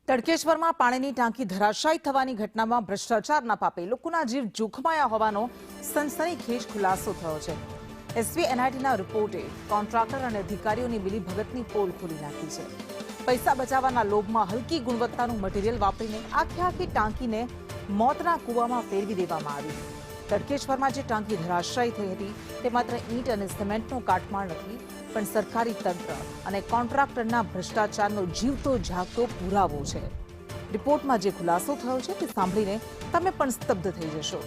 તડકેશ્વરમાં પાણીની ટાંકી ધરાશાયી થવાની ઘટનામાં ભ્રષ્ટાચારના પાપે લોકોના જીવ જોખમાયા હોવાનો સનસનીખેજ ખુલાસો થયો છે। એસવી એનઆઈટીના રિપોર્ટે કોન્ટ્રાક્ટર અને અધિકારીઓની મિલીભગતની પોલ ખોલી નાખી છે। પૈસા બચાવવાના લોભમાં હલકી ગુણવત્તાનું મટીરીયલ વાપરીને આખી ટાંકીને મોતના કૂવામાં ફેરવી દેવામાં આવી। તડકેશ્વરમાં જે ટાંકી ધરાશાયી થઈ હતી તે માત્ર ઈંટ અને સિમેન્ટનો કાટમાળ નથી, પણ સરકારી તંત્ર અને કોન્ટ્રાક્ટરના ભ્રષ્ટાચારનો જીવતો જાગતો પુરાવો છે। રિપોર્ટમાં જે ખુલાસો થયો છે તે સાંભળીને તમે પણ સ્તબ્ધ થઈ જશો।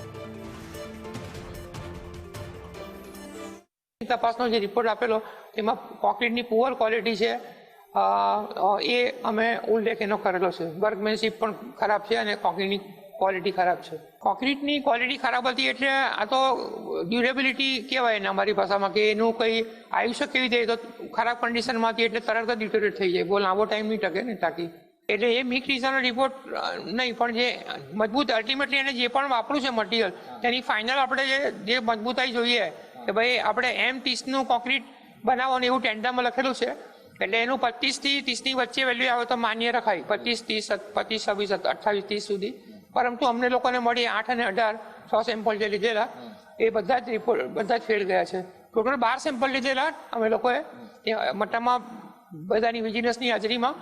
તપાસનો જે રિપોર્ટ આપેલો તેમાં કોન્ક્રીટની પુઅર ક્વોલિટી છે, એ અમે ઉલ્લેખ એનો કરેલો છે। વર્કમેનશીપ પણ ખરાબ છે અને કોન્ક્રીટની ક્વોલિટી ખરાબ છે। કોન્ક્રીટની ક્વોલિટી ખરાબ હતી એટલે આ તો ડ્યુરેબિલિટી કહેવાય ને અમારી ભાષામાં, કે એનું કંઈ આયુષ્ય કેવી રીતે, તો ખરાબ કન્ડિશનમાં હતી એટલે તરત જ ડિટોરેટ થઈ જાય, બહુ લાંબો ટાઈમ નહીં ટકે ને ટાંકી। એટલે એ મિક્સ ડિઝાઇનનો રિપોર્ટ નહીં, પણ જે મજબૂત અલ્ટિમેટલી એને જે પણ વાપર્યું છે મટીરિયલ તેની ફાઇનલ આપણે જે મજબૂતાઈ જોઈએ કે ભાઈ આપણે M30નું કોન્ક્રીટ બનાવવાનું એવું ટેન્ડરમાં લખેલું છે, એટલે એનું 25 થી 30ની વચ્ચે વેલ્યુ આવે તો માન્ય રખાય, 25, 30, 25, 26, 28, 30 સુધી। પરંતુ અમને લોકોને મળી 8 અને 18 6 સેમ્પલ જે લીધેલા એ બધા જ રિપોર્ટ બધા જ ફેલ ગયા છે। ટોટલ 12 સેમ્પલ લીધેલા અમે લોકોએ મટ્ટામાં બધાની વિજિલન્સની હાજરીમાં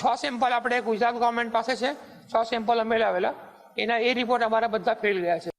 6 સેમ્પલ આપણે ગુજરાત ગવર્મેન્ટ પાસે છે, 6 સેમ્પલ અમે લાવેલા, એના એ રિપોર્ટ અમારા બધા ફેલ ગયા છે।